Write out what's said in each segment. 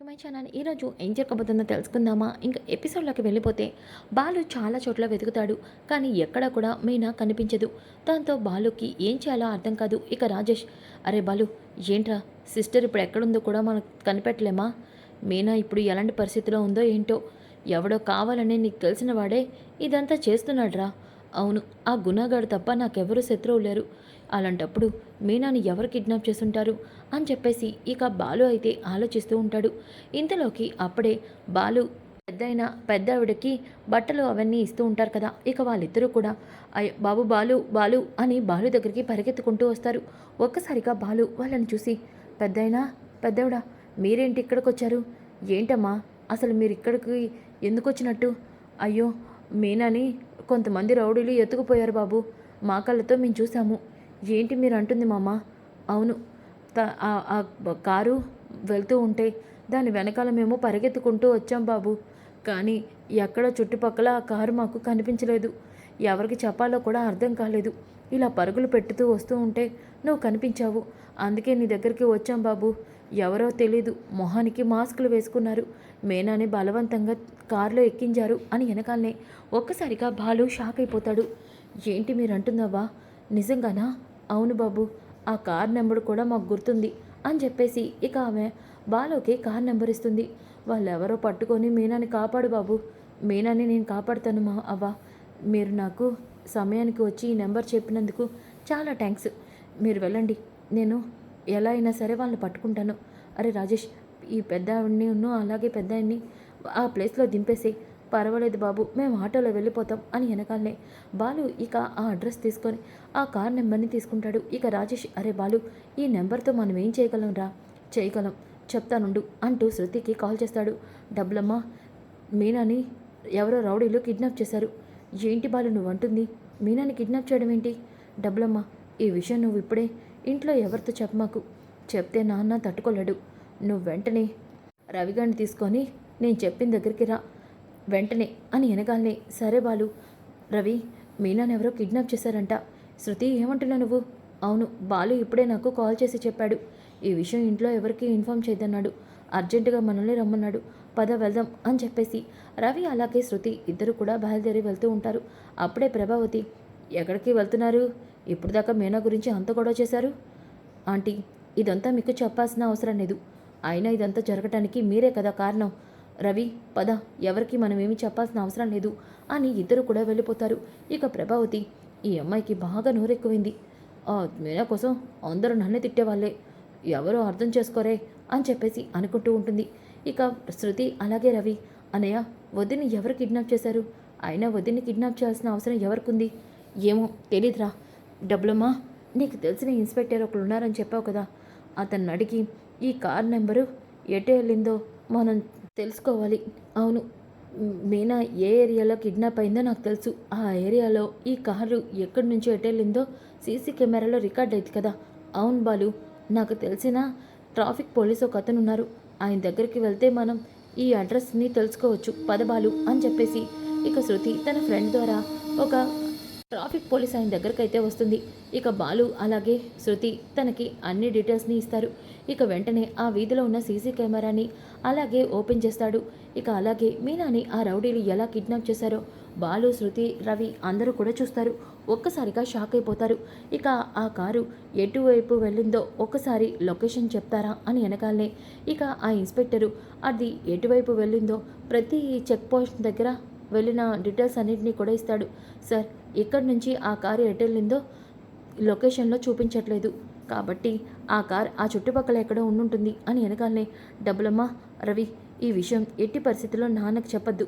To my channel. ఈరోజు ఏం జరగబోతుందో తెలుసుకుందామా? ఇంకా ఎపిసోడ్లోకి వెళ్ళిపోతే బాలు చాలా చోట్ల వెతుకుతాడు, కానీ ఎక్కడా కూడా మీనా కనిపించదు. దాంతో బాలుకి ఏం చేయాలో అర్థం కాదు. ఇక రాజేష్, అరే బాలు, ఏంట్రా సిస్టర్ ఇప్పుడు ఎక్కడుందో కూడా మనకు కనిపెట్టలేమా? మీనా ఇప్పుడు ఎలాంటి పరిస్థితిలో ఉందో ఏంటో. ఎవడో కావాలని నీకు తెలిసిన వాడే ఇదంతా చేస్తున్నాడ్రా. అవును, ఆ గుణగాడు తప్ప నాకెవరూ శత్రువు లేరు. అలాంటప్పుడు మీనాని ఎవరు కిడ్నాప్ చేసుంటారు అని చెప్పేసి ఇక బాలు అయితే ఆలోచిస్తూ ఉంటాడు. ఇంతలోకి అప్పుడే బాలు పెద్ద ఆవిడకి బట్టలు అవన్నీ ఇస్తూ ఉంటారు కదా. ఇక వాళ్ళిద్దరూ కూడా అయ్యో బాబు, బాలు బాలు అని బాలు దగ్గరికి పరిగెత్తుకుంటూ వస్తారు. ఒక్కసారిగా బాలు వాళ్ళని చూసి, పెద్దయినా పెద్దవిడా, మీరేంటి ఇక్కడికి వచ్చారు? ఏంటమ్మా అసలు మీరు ఇక్కడికి ఎందుకు వచ్చినట్టు? అయ్యో, మీనాని కొంతమంది రౌడీలు ఎత్తుకుపోయారు బాబు, మా కళ్ళతో మేము చూసాము. ఏంటి మీరు అంటుంది మామ? అవును, ఆ కారు వెళ్తూ ఉంటే దాని వెనకాల మేము పరిగెత్తుకుంటూ వచ్చాం బాబు. కానీ ఎక్కడ చుట్టుపక్కల ఆ కారు మాకు కనిపించలేదు. ఎవరికి చెప్పాలో కూడా అర్థం కాలేదు. ఇలా పరుగులు పెట్టుతూ వస్తూ ఉంటే నువ్వు కనిపించావు. అందుకే నీ దగ్గరికి వచ్చాం బాబు. ఎవరో తెలీదు, మొహానికి మాస్కులు వేసుకున్నారు. మేనాని బలవంతంగా కారులో ఎక్కించారు అని వెనకాలనే ఒక్కసారిగా బాలు షాక్ అయిపోతాడు. ఏంటి మీరు అంటున్నావా? నిజంగానా? అవును బాబు, ఆ కార్ నెంబర్ కూడా మాకు గుర్తుంది అని చెప్పేసి ఇక ఆమె బాలుకి కార్ నెంబర్ ఇస్తుంది. వాళ్ళెవరో పట్టుకొని మీనాని కాపాడు బాబు. మీనాని నేను కాపాడుతాను మా అవ్వ. మీరు నాకు సమయానికి వచ్చి ఈ నెంబర్ చెప్పినందుకు చాలా థ్యాంక్స్. మీరు వెళ్ళండి, నేను ఎలా అయినా సరే వాళ్ళని పట్టుకుంటాను. అరే రాజేష్, ఈ పెద్ద ఆవిడ్ని అలాగే పెద్ద ఆయన్ని ఆ ప్లేస్లో దింపేసి, పర్వాలేదు బాబు, మేము ఆటోలో వెళ్ళిపోతాం అని వెనకాలనే బాలు ఇక ఆ అడ్రస్ తీసుకొని ఆ కార్ నెంబర్ని తీసుకుంటాడు. ఇక రాజేష్, అరే బాలు, ఈ నెంబర్తో మనం ఏం చేయగలం రా? చేయగలం, చెప్తానుండు అంటూ శృతికి కాల్ చేస్తాడు. డబ్బులమ్మ, మీనాని ఎవరో రౌడీలు కిడ్నాప్ చేశారు. ఏంటి బాలు నువ్వు అంటుంది? మీనాని కిడ్నాప్ చేయడం ఏంటి? డబ్బులమ్మ, ఈ విషయం నువ్వు ఇప్పుడే ఇంట్లో ఎవరితో చెప్పమాకు. చెప్తే నాన్న తట్టుకోలేడు. నువ్వు వెంటనే రవిగాడిని తీసుకొని నేను చెప్పిన దగ్గరికి రా వెంటనే అని వెనగాలనే. సరే బాలు. రవి, మీనాని ఎవరో కిడ్నాప్ చేశారంట. శృతి, ఏమంటున్నా నువ్వు? అవును, బాలు ఇప్పుడే నాకు కాల్ చేసి చెప్పాడు. ఈ విషయం ఇంట్లో ఎవరికి ఇన్ఫామ్ చేయదన్నాడు. అర్జెంటుగా మనల్ని రమ్మన్నాడు. పద వెళ్దాం అని చెప్పేసి రవి అలాగే శృతి ఇద్దరు కూడా బయలుదేరి వెళ్తూ ఉంటారు. అప్పుడే ప్రభావతి, ఎక్కడికి వెళ్తున్నారు? ఇప్పుడు దాకా మీనా గురించి అంత గొడవ చేశారు. ఆంటీ, ఇదంతా మీకు చెప్పాల్సిన అవసరం లేదు. అయినా ఇదంతా జరగటానికి మీరే కదా కారణం. రవి, పద, ఎవరికి మనమేమి చెప్పాల్సిన అవసరం లేదు అని ఇద్దరు కూడా వెళ్ళిపోతారు. ఇక ప్రభావతి, ఈ అమ్మాయికి బాగా నోరెక్కువైంది. మీనా కోసం అందరూ నన్ను తిట్టేవాళ్ళే, ఎవరో అర్థం చేసుకోరే అని చెప్పేసి అనుకుంటూ ఉంటుంది. ఇక శృతి అలాగే రవి, అనయ్య, వదిని ఎవరు కిడ్నాప్ చేశారు? అయినా వదిన్ని కిడ్నాప్ చేయాల్సిన అవసరం ఎవరికుంది? ఏమో తెలీదురా. డబ్బులమ్మా, నీకు తెలిసిన ఇన్స్పెక్టర్ ఒకరు ఉన్నారని చెప్పావు కదా, అతన్ని అడిగి ఈ కార్ నెంబరు ఎటు వెళ్ళిందో మనం తెలుసుకోవాలి. అవును, మీనా ఏ ఏరియాలో కిడ్నాప్ అయిందో నాకు తెలుసు. ఆ ఏరియాలో ఈ కారు ఎక్కడి నుంచి ఎటు వెళ్ళిందో సీసీ కెమెరాలో రికార్డ్ అయింది కదా. అవును బాలు, నాకు తెలిసిన ట్రాఫిక్ పోలీస్ ఒక అతను ఉన్నారు. ఆయన దగ్గరికి వెళ్తే మనం ఈ అడ్రస్ని తెలుసుకోవచ్చు. పద బాలు అని చెప్పేసి ఇక శృతి తన ఫ్రెండ్ ద్వారా ఒక ట్రాఫిక్ పోలీస్ ఆయన దగ్గరికి అయితే వస్తుంది. ఇక బాలు అలాగే శృతి తనకి అన్ని డీటెయిల్స్ని ఇస్తారు. ఇక వెంటనే ఆ వీధిలో ఉన్న సీసీ కెమెరాని అలాగే ఓపెన్ చేస్తాడు. ఇక అలాగే మీనాని ఆ రౌడీలు ఎలా కిడ్నాప్ చేశారో బాలు, శృతి, రవి అందరూ కూడా చూస్తారు. ఒక్కసారిగా షాక్ అయిపోతారు. ఇక ఆ కారు ఎటువైపు వెళ్ళిందో ఒక్కసారి లొకేషన్ చెప్తారా అని వెనకాలనే ఇక ఆ ఇన్స్పెక్టరు అది ఎటువైపు వెళ్ళిందో ప్రతి చెక్ పోస్ట్ దగ్గర వెళ్ళిన డీటెయిల్స్ అన్నింటినీ కూడా ఇస్తాడు. సార్, ఇక్కడి నుంచి ఆ కారు ఎటు వెళ్ళిందో లొకేషన్లో చూపించట్లేదు, కాబట్టి ఆ కార్ ఆ చుట్టుపక్కల ఎక్కడో ఉండుంటుంది అని వెనకాలనే. డబ్బులమ్మ, రవి, ఈ విషయం ఎట్టి పరిస్థితుల్లో నాన్నకు చెప్పద్దు.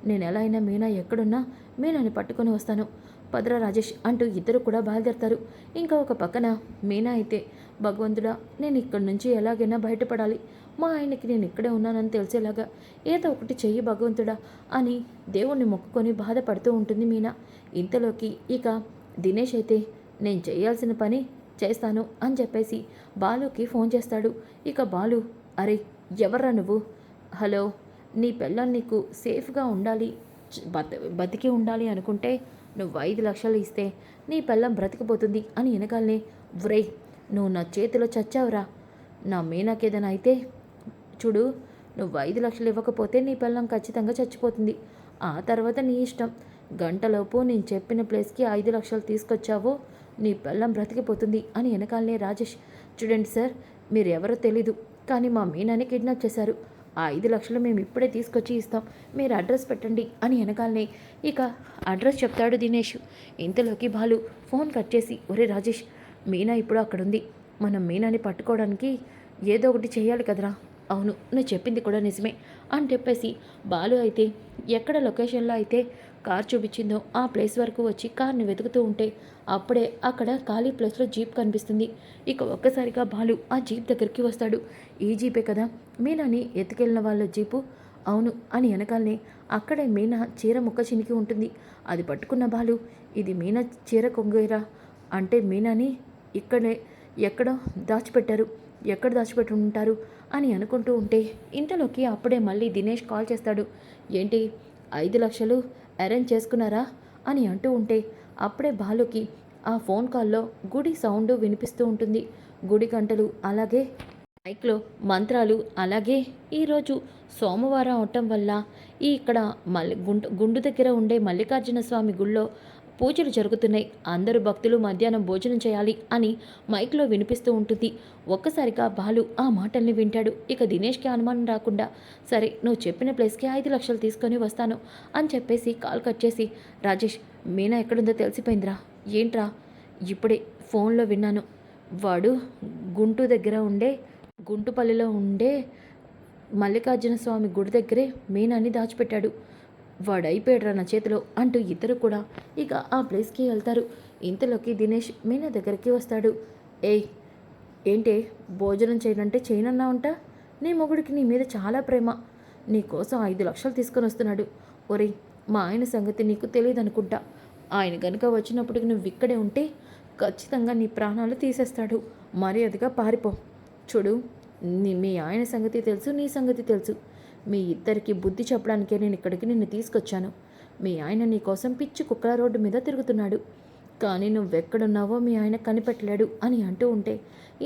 నేను ఎలా అయినా మీనా ఎక్కడున్నా మీనాని పట్టుకొని వస్తాను. పదరా రాజేష్ అంటూ ఇద్దరు కూడా బయలుదేరతారు. ఇంకా ఒక పక్కన మీనా అయితే, భగవంతుడా, నేను ఇక్కడి నుంచి ఎలాగైనా బయటపడాలి. మా ఆయనకి నేను ఇక్కడే ఉన్నానని తెలిసేలాగా ఏదో ఒకటి చెయ్యి భగవంతుడా అని దేవుణ్ణి మొక్కుకొని బాధపడుతూ ఉంటుంది మీనా. ఇంతలోకి ఇక దినేష్ అయితే, నేను చేయాల్సిన పని చేస్తాను అని చెప్పేసి బాలుకి ఫోన్ చేస్తాడు. ఇక బాలు, అరే ఎవర్రా నువ్వు? హలో, నీ పెళ్ళం నీకు సేఫ్గా ఉండాలి, బతికి ఉండాలి అనుకుంటే నువ్వు 5 లక్షలు ఇస్తే నీ పెళ్ళం బ్రతికిపోతుంది అని వెనకాలనే. వ్రేయ్, నువ్వు నా చేతిలో చచ్చావురా. నా మీనాకేదైనా అయితే చూడు, నువ్వు 5 లక్షలు ఇవ్వకపోతే నీ పిల్లం ఖచ్చితంగా చచ్చిపోతుంది. ఆ తర్వాత నీ ఇష్టం. గంటలోపు నేను చెప్పిన ప్లేస్కి 5 లక్షలు తీసుకొచ్చావో నీ పిల్లం బ్రతికిపోతుంది అని వెనకాలనే రాజేష్, చూడండి సార్, మీరు ఎవరో తెలీదు, కానీ మా మీనాని కిడ్నాప్ చేశారు. ఆ 5 లక్షలు మేము ఇప్పుడే తీసుకొచ్చి ఇస్తాం, మీరు అడ్రస్ పెట్టండి అని వెనకాలనే ఇక అడ్రస్ చెప్తాడు దినేష్. ఇంతలోకి బాలు ఫోన్ కట్ చేసి, ఒరే రాజేష్, మీనా ఇప్పుడు అక్కడుంది, మనం మీనాని పట్టుకోవడానికి ఏదో ఒకటి చేయాలి కదరా. అవును, నువ్వు చెప్పింది కూడా నిజమే అని చెప్పేసి బాలు అయితే ఎక్కడ లొకేషన్లో అయితే కార్ చూపించిందో ఆ ప్లేస్ వరకు వచ్చి కార్ని వెతుకుతూ ఉంటే అప్పుడే అక్కడ ఖాళీ ప్లేస్లో జీప్ కనిపిస్తుంది. ఇక ఒక్కసారిగా బాలు ఆ జీప్ దగ్గరికి వస్తాడు. ఈ జీపే కదా మీనాని ఎత్తుకెళ్ళిన వాళ్ళ జీపు? అవును అని వెనకాలనే అక్కడే మీనా చీర ముక్క చినికి ఉంటుంది. అది పట్టుకున్న బాలు, ఇది మీనా చీర కొంగేరా, అంటే మీనాని ఇక్కడే ఎక్కడో దాచిపెట్టారు, ఎక్కడ దాచిపెట్టి ఉంటారు అని అనుకుంటూ ఉంటే ఇంతలోకి అప్పుడే మళ్ళీ దినేష్ కాల్ చేస్తాడు. ఏంటి 5 లక్షలు అరేంజ్ చేసుకున్నారా అని అంటూ ఉంటే అప్పుడే బాలుకి ఆ ఫోన్ కాల్లో గుడి సౌండ్ వినిపిస్తూ ఉంటుంది. గుడి గంటలు, అలాగే మైక్లో మంత్రాలు, అలాగే ఈరోజు సోమవారం అవటం వల్ల ఇక్కడ గుండు దగ్గర ఉండే మల్లికార్జున స్వామి గుళ్ళో పూజలు జరుగుతున్నాయి, అందరూ భక్తులు మధ్యాహ్నం భోజనం చేయాలి అని మైక్లో వినిపిస్తూ ఉంటుంది. ఒక్కసారిగా బాలు ఆ మాటల్ని వింటాడు. ఇక దినేష్కి అనుమానం రాకుండా, సరే నువ్వు చెప్పిన ప్లేస్కి 5 లక్షలు తీసుకొని వస్తాను అని చెప్పేసి కాల్ కట్ చేసి, రాజేష్, మీనా ఎక్కడుందో తెలిసిపోయిందిరా. ఏంట్రా? ఇప్పుడే ఫోన్లో విన్నాను, వాడు గుంటుపల్లిలో ఉండే మల్లికార్జున స్వామి గుడి దగ్గరే మీనాని దాచిపెట్టాడు. వాడైపోయాడురా నా చేతిలో అంటూ ఇద్దరు కూడా ఇక ఆ ప్లేస్కి వెళ్తారు. ఇంతలోకి దినేష్ మీనా దగ్గరికి వస్తాడు. ఏయ్, ఏంటే భోజనం చేయనంటే చేయనన్నా ఉంటా? నీ మొగుడికి నీ మీద చాలా ప్రేమ, నీ కోసం 5 లక్షలు తీసుకొని వస్తున్నాడు. ఒరేయ్, మా ఆయన సంగతి నీకు తెలియదనుకుంటా. ఆయన గనుక వచ్చినప్పటికి నువ్వు ఇక్కడే ఉంటే ఖచ్చితంగా నీ ప్రాణాలు తీసేస్తాడు. మర్యాదగా పారిపో. చూడు, మీ ఆయన సంగతి తెలుసు, నీ సంగతి తెలుసు. మీ ఇద్దరికి బుద్ధి చెప్పడానికే నేను ఇక్కడికి నిన్ను తీసుకొచ్చాను. మీ ఆయన నీ కోసం పిచ్చి కుక్కల రోడ్డు మీద తిరుగుతున్నాడు, కానీ నువ్వెక్కడున్నావో మీ ఆయన కనిపెట్టలేడు అని అంటూ ఉంటే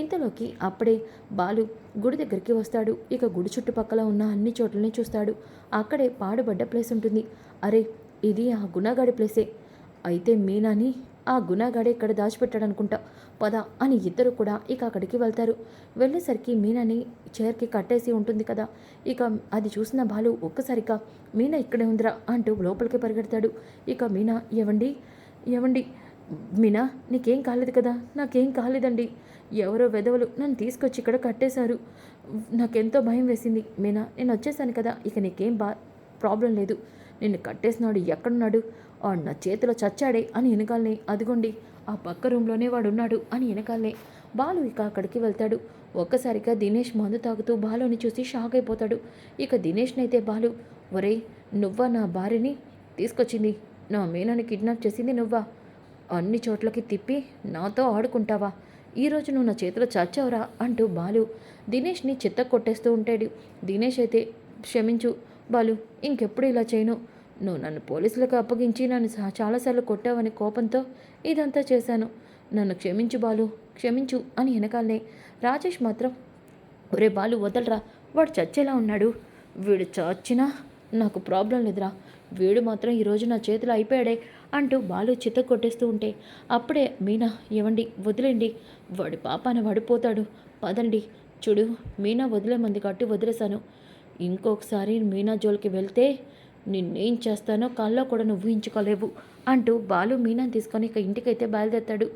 ఇంతలోకి అప్పుడే బాలు గుడి దగ్గరికి వస్తాడు. ఇక గుడి చుట్టుపక్కల ఉన్న అన్ని చోట్లని చూస్తాడు. అక్కడే పాడుబడ్డ ప్లేస్ ఉంటుంది. అరే, ఇది ఆ గుణగాడి ప్లేసే. అయితే మీనాని ఆ గుణగాడే ఇక్కడ దాచిపెట్టాడనుకుంటా, పద అని ఇద్దరు కూడా ఇక అక్కడికి వెళ్తారు. వెళ్ళేసరికి మీనాని చైర్కి కట్టేసి ఉంటుంది కదా. ఇక అది చూసిన బాలు ఒక్కసారిగా మీనా ఇక్కడే ఉందిరా అంటూ లోపలికి పరిగెడతాడు. ఇక మీనా, ఏవండి ఏవండి, మీనా నీకేం కాలేదు కదా? నాకేం కాలేదండి, ఎవరో వెధవలు నన్ను తీసుకొచ్చి ఇక్కడ కట్టేశారు. నాకెంతో భయం వేసింది. మీనా, నేను వచ్చేసాను కదా, ఇక నీకేం ప్రాబ్లం లేదు. నిన్ను కట్టేసినాడు ఎక్కడున్నాడు? వాడు నా చేతిలో చచ్చాడే అని వెనకాలనే, అదిగోండి ఆ పక్క రూమ్లోనే వాడున్నాడు అని వెనకాలనే బాలు ఇక అక్కడికి వెళ్తాడు. ఒక్కసారిగా దినేష్ మందు తాగుతూ బాలుని చూసి షాక్ అయిపోతాడు. ఇక దినేష్నైతే బాలు, ఒరేయ్, నువ్వా నా భార్యని తీసుకొచ్చింది? నా మీనాని కిడ్నాప్ చేసింది నువ్వా? అన్ని చోట్లకి తిప్పి నాతో ఆడుకుంటావా? ఈరోజు నువ్వు నా చేతిలో చచ్చావురా అంటూ బాలు దినేష్ని చిత్త కొట్టేస్తూ ఉంటాడు. దినేష్ అయితే, క్షమించు బాలు, ఇంకెప్పుడు ఇలా చేయను. నువ్వు నన్ను పోలీసులకు అప్పగించి నన్ను చాలాసార్లు కొట్టావని కోపంతో ఇదంతా చేశాను. నన్ను క్షమించు బాలు, క్షమించు అని వెనకాలనే రాజేష్ మాత్రం, ఒరే బాలు, వదలరా, వాడు చచ్చేలా ఉన్నాడు. వీడు చచ్చినా నాకు ప్రాబ్లం లేదురా, వీడు మాత్రం ఈరోజు నా చేతిలో అయిపోయాడే అంటూ బాలు చిత్త కొట్టేస్తూ ఉంటే అప్పుడే మీనా, ఏవండి వదిలేండి, వాడి పాపాన పడిపోతాడు, పదండి. చూడు, మీనా వదిలేమంది కట్టి వదిలేశాను. ఇంకొకసారి మీనా జోలికి వెళ్తే నిన్నేం చేస్తానో కల్లో కూడా నువ్వు ఊహించుకోలేవు అంటూ బాలు మీనాని తీసుకొని ఇక ఇంటికైతే బయలుదేరుతాడు.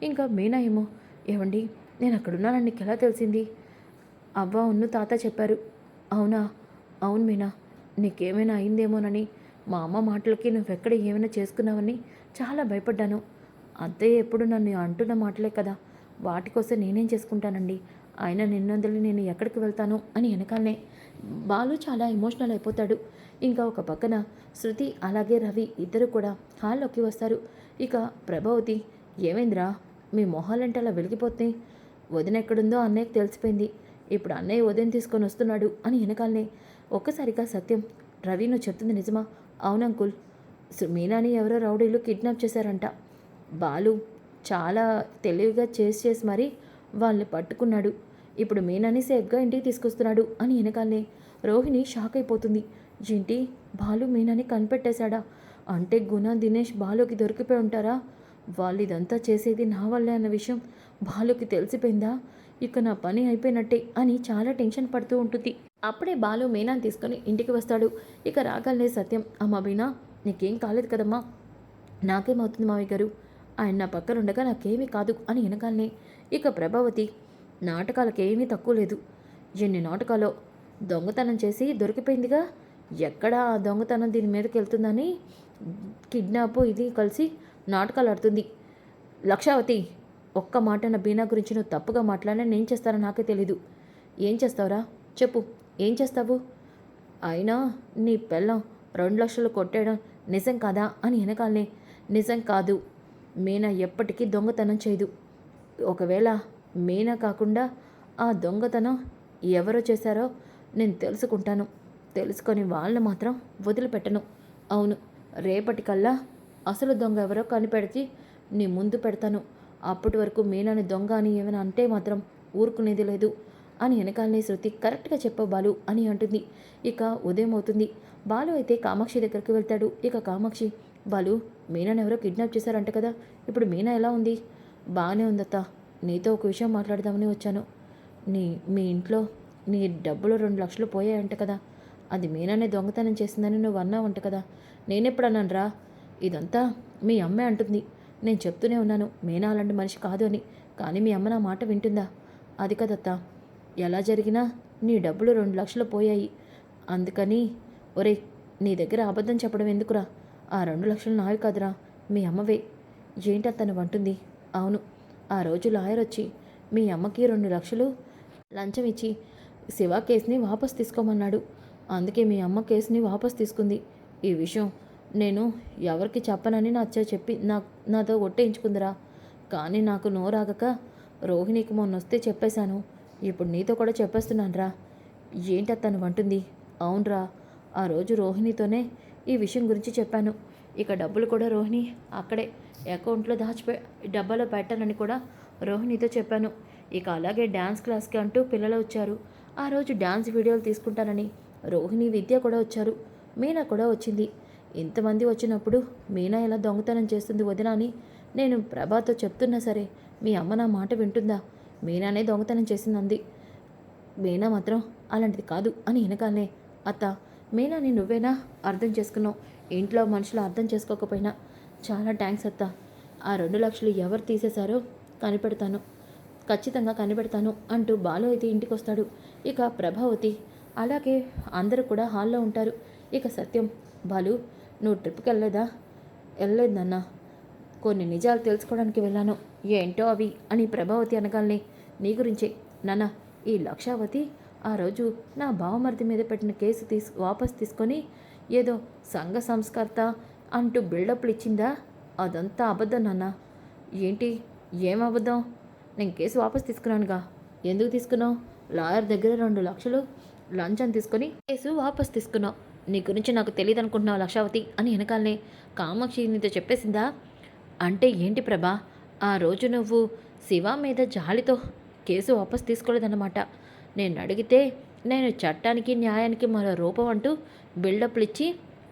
ఇంకా మీనా ఏమో, ఏవండి నేను అక్కడున్నానని నీకు ఎలా తెలిసింది? అవ్వ ఉన్ను తాత చెప్పారు. అవునా? అవును మీనా, నీకేమైనా అయిందేమోనని, మా అమ్మ మాటలకి నువ్వెక్కడ ఏమైనా చేసుకున్నావని చాలా భయపడ్డాను. అత్తయ్య ఎప్పుడు నన్ను అంటున్న మాటలే కదా, వాటి కోసం నేనేం చేసుకుంటానండి, అయినా నిన్నొందలి నేను ఎక్కడికి వెళ్తాను అని వెనకాలనే బాలు చాలా ఎమోషనల్ అయిపోతాడు. ఇంకా ఒక పక్కన శృతి అలాగే రవి ఇద్దరు కూడా హాల్లోకి వస్తారు. ఇక ప్రభావతి, ఏమైందిరా, మీ మొహాలంటే అలా వెలిగిపోతున్నాయి? వదిన ఎక్కడుందో అన్నయ్యకి తెలిసిపోయింది, ఇప్పుడు అన్నయ్య ఉదయం తీసుకొని వస్తున్నాడు అని వెనకాలనే ఒక్కసారిగా సత్యం, రవి నువ్వు చెప్తుంది నిజమా? అవునంకుల్, మీనాని ఎవరో రౌడీలు కిడ్నాప్ చేశారంట. బాలు చాలా తెలివిగా చేసి మరీ వాళ్ళని పట్టుకున్నాడు. ఇప్పుడు మీనాని సేఫ్గా ఇంటికి తీసుకొస్తున్నాడు అని వెనకాలనే రోహిణి షాక్ అయిపోతుంది. ఏంటి, బాలు మీనాని కనిపెట్టేశాడా? అంటే గుణ, దినేష్ బాలుకి దొరికిపోయి ఉంటారా? వాళ్ళు ఇదంతా చేసేది నా వల్లే అన్న విషయం బాలుకి తెలిసిపోయిందా? ఇక నా పని అయిపోయినట్టే అని చాలా టెన్షన్ పడుతూ ఉంటుంది. అప్పుడే బాలు మీనాని తీసుకొని ఇంటికి వస్తాడు. ఇక రాగానే సత్యం, అమ్మ మీనా, నీకేం కాలేదు కదమ్మా? నాకేమవుతుంది మావయ్య గారు? ఆయన నా పక్కన ఉండగా నాకేమీ కాదు అని వెనకాలనే ఇక ప్రభావతి, నాటకాలకేమీ తక్కువ లేదు. ఎన్ని నాటకాలో దొంగతనం చేసి దొరికిపోయిందిగా. ఎక్కడ ఆ దొంగతనం దీని మీదకి వెళ్తుందని కిడ్నాప్ ఇది కలిసి నాటకాలు ఆడుతుంది. లక్షావతి, ఒక్క మాట నా బీనా గురించి నువ్వు తప్పుగా మాట్లాడినా నేను చేస్తానో నాకే తెలీదు. ఏం చేస్తావురా చెప్పు, ఏం చేస్తావు? అయినా నీ పెళ్ళం 2 లక్షలు కొట్టేయడం నిజం కాదా అని వెనకాలనే, నిజం కాదు, మీనా ఎప్పటికీ దొంగతనం చేయదు. ఒకవేళ మీనా కాకుండా ఆ దొంగతనం ఎవరో చేశారో నేను తెలుసుకుంటాను. తెలుసుకొని వాళ్ళని మాత్రం వదిలిపెట్టను. అవును, రేపటికల్లా అసలు దొంగ ఎవరో కనిపెడితే నీ ముందు పెడతాను. అప్పటి వరకు మీనాని దొంగ అని ఏమైనా అంటే మాత్రం ఊరుకునేది లేదు అని వెనకాలనే శృతి, కరెక్ట్గా చెప్పవు బాలు అని అంటుంది. ఇక ఉదయం అవుతుంది. బాలు అయితే కామాక్షి దగ్గరికి వెళ్తాడు. ఇక కామాక్షి, బాలు, మీనాని ఎవరో కిడ్నాప్ చేశారంట కదా, ఇప్పుడు మీనా ఎలా ఉంది? బాగానే ఉందత్త, నీతో ఒక విషయం మాట్లాడదామని వచ్చాను. మీ ఇంట్లో నీ డబ్బులు 2 లక్షలు పోయాయంట కదా, అది మీనానే దొంగతనం చేసిందని నువ్వు అన్నావంట కదా. నేనెప్పుడన్నాను రా? ఇదంతా మీ అమ్మే అంటుంది. నేను చెప్తూనే ఉన్నాను మీనా అలాంటి మనిషి కాదు అని. కానీ మీ అమ్మ నా మాట వింటుందా? అది కదత్తా, ఎలా జరిగినా నీ డబ్బులు 2 లక్షలు పోయాయి. అందుకని ఒరే, నీ దగ్గర అబద్ధం చెప్పడం ఎందుకురా? ఆ 2 లక్షలు నావి కాదురా, మీ అమ్మవే. ఏంటత్తను అంటుంది? అవును, ఆ రోజు లాయర్ వచ్చి మీ అమ్మకి 2 లక్షలు లంచం ఇచ్చి శివ కేసుని వాపస్ తీసుకోమన్నాడు. అందుకే మీ అమ్మ కేసుని వాపస్ తీసుకుంది. ఈ విషయం నేను ఎవరికి చెప్పనని చెప్పి నాతో ఒట్టేయించుకుందిరా. కానీ నాకు నోరాగక రోహిణికి మొన్నొస్తే చెప్పేశాను. ఇప్పుడు నీతో కూడా చెప్పేస్తున్నాను రా. ఏంటత్తను అంటుంది? అవునరా, ఆ రోజు రోహిణితోనే ఈ విషయం గురించి చెప్పాను. ఇక డబ్బులు కూడా రోహిణి అక్కడే అకౌంట్లో డబ్బాలో పెట్టానని కూడా రోహిణితో చెప్పాను. ఇక అలాగే డ్యాన్స్ క్లాస్కి అంటూ పిల్లలు వచ్చారు. ఆ రోజు డ్యాన్స్ వీడియోలు తీసుకుంటానని రోహిణి, విద్య కూడా వచ్చారు. మీనా కూడా వచ్చింది. ఇంతమంది వచ్చినప్పుడు మీనా ఎలా దొంగతనం చేస్తుంది వదినా అని నేను ప్రభాతో చెప్తున్నా సరే మీ అమ్మ నా మాట వింటుందా? మీనానే దొంగతనం చేసిందంది. మీనా మాత్రం అలాంటిది కాదు అని వెనకాలనే, అత్త, మీనాని నువ్వేనా అర్థం చేసుకున్నావు? ఇంట్లో మనుషులు అర్థం చేసుకోకపోయినా చాలా థ్యాంక్స్ అత్త. ఆ 2 లక్షలు ఎవరు తీసేశారో కనిపెడతాను, ఖచ్చితంగా కనిపెడతాను అంటూ బాలు అయితే ఇంటికి వస్తాడు. ఇక ప్రభావతి అలాగే అందరూ కూడా హాల్లో ఉంటారు. ఇక సత్యం, బాలు, నువ్వు ట్రిప్కి వెళ్ళలేదా? వెళ్ళలేదు నాన్న, కొన్ని నిజాలు తెలుసుకోవడానికి వెళ్ళాను. ఏంటో అవి అని ప్రభావతి అనగానే, నీ గురించే నాన్న. ఈ లక్షావతి ఆ రోజు నా బావమరిది మీద పెట్టిన కేసు వాపస్ తీసుకొని ఏదో సంఘ సంస్కర్త అంటూ బిల్డప్లు ఇచ్చిందా? అదంతా అబద్ధం నాన్న. ఏంటి, ఏం అబద్ధం? నేను కేసు వాపస్ తీసుకున్నానుగా. ఎందుకు తీసుకున్నావు? లాయర్ దగ్గర 2 లక్షలు లంచం తీసుకొని కేసు వాపస్ తీసుకున్నావు. నీ గురించి నాకు తెలియదు అనుకుంటున్నావు లక్షావతి అని వెనకాలనే కామాక్షి నీతో చెప్పేసిందా? అంటే ఏంటి ప్రభా, ఆ రోజు నువ్వు శివ మీద జాలితో కేసు వాపస్ తీసుకోలేదన్నమాట. నేను అడిగితే నేను చట్టానికి న్యాయానికి మరో రూపం అంటూ బిల్డప్లు ఇచ్చి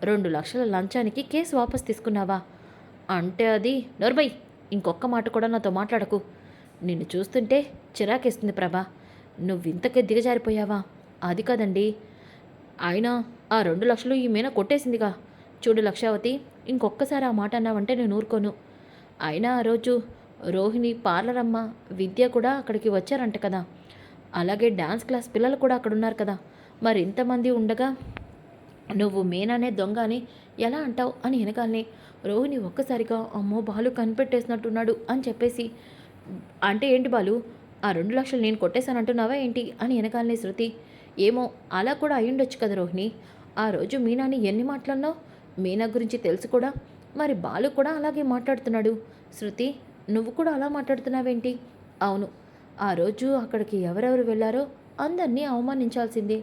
2 లక్షల లంచానికి కేసు వాపస్ తీసుకున్నావా? అంటే అది నోర్బై, ఇంకొక్క మాట కూడా నాతో మాట్లాడకు. నిన్ను చూస్తుంటే చిరాకేస్తుంది ప్రభా. నువ్వింతకే దిగజారిపోయావా? అది కాదండి, అయినా ఆ 2 లక్షలు ఈ మీన కొట్టేసిందిగా. చూడు లక్షావతి, ఇంకొక్కసారి ఆ మాట అన్నావంటే నేను ఊరుకోను. అయినా ఆ రోజు రోహిణి, పార్లర్ అమ్మ, విద్య కూడా అక్కడికి వచ్చారంట కదా. అలాగే డ్యాన్స్ క్లాస్ పిల్లలు కూడా అక్కడ ఉన్నారు కదా. మరి ఇంతమంది ఉండగా నువ్వు మీనానే దొంగ అని ఎలా అంటావు అని వెనకాలనే రోహిణి ఒక్కసారిగా, అమ్మో బాలు కనిపెట్టేసినట్టున్నాడు అని చెప్పేసి, అంటే ఏంటి బాలు, ఆ 2 లక్షలు నేను కొట్టేశానంటున్నావా ఏంటి అని వెనకాలనే శృతి, ఏమో అలా కూడా అయ్యుండొచ్చు కదా రోహిణి. ఆ రోజు మీనాని ఎన్ని మాట్లాడినావు? మీనా గురించి తెలుసు కూడా. మరి బాలు కూడా అలాగే మాట్లాడుతున్నాడు. శృతి, నువ్వు కూడా అలా మాట్లాడుతున్నావేంటి? అవును, ఆ రోజు అక్కడికి ఎవరెవరు వెళ్ళారో అందరినీ అవమానించాల్సిందే.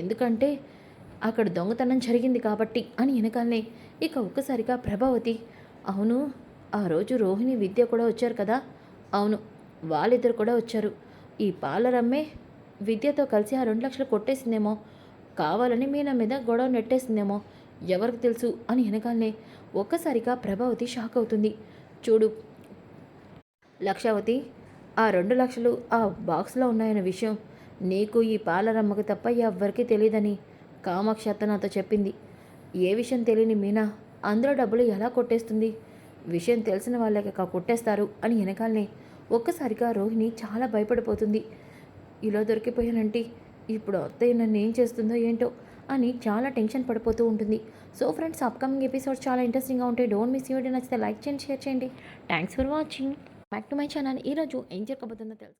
ఎందుకంటే అక్కడ దొంగతనం జరిగింది కాబట్టి అని వెనకాలనే ఇక ఒక్కసారిగా ప్రభావతి, అవును, ఆ రోజు రోహిణి, విద్య కూడా వచ్చారు కదా. అవును, వాళ్ళిద్దరు కూడా వచ్చారు. ఈ పార్లర్ అమ్మే విద్యతో కలిసి ఆ 2 లక్షలు కొట్టేసిందేమో. కావాలని మీనా మీద గొడవ నెట్టేసిందేమో, ఎవరికి తెలుసు అని వెనకాలనే ఒక్కసారిగా ప్రభావతి షాక్ అవుతుంది. చూడు లక్షావతి, ఆ 2 లక్షలు ఆ బాక్స్లో ఉన్నాయన్న విషయం నీకు ఈ పాలరమ్మకు తప్ప ఎవ్వరికీ తెలియదని కామాక్షి అత్త నాతో చెప్పింది. ఏ విషయం తెలియని మీనా అందులో డబ్బులు ఎలా కొట్టేస్తుంది? విషయం తెలిసిన వాళ్ళకి కొట్టేస్తారు అని వెనకాలనే ఒక్కసారిగా రోహిణి చాలా భయపడిపోతుంది. ఇలా దొరికిపోయానంటే ఇప్పుడు అత్తయ్య నన్ను ఏం చేస్తుందో ఏంటో అని చాలా టెన్షన్ పడిపోతూ ఉంటుంది. సో ఫ్రెండ్స్, అప్కమింగ్ ఎపిసోడ్స్ చాలా ఇంట్రెస్టింగ్గా ఉంటాయి. Don't miss. వీడియో నచ్చితే లైక్ చేయండి, షేర్ చేయండి. Thanks for watching back to my channel. ఈరోజు ఏం జరగబోతుందో తెలుసు.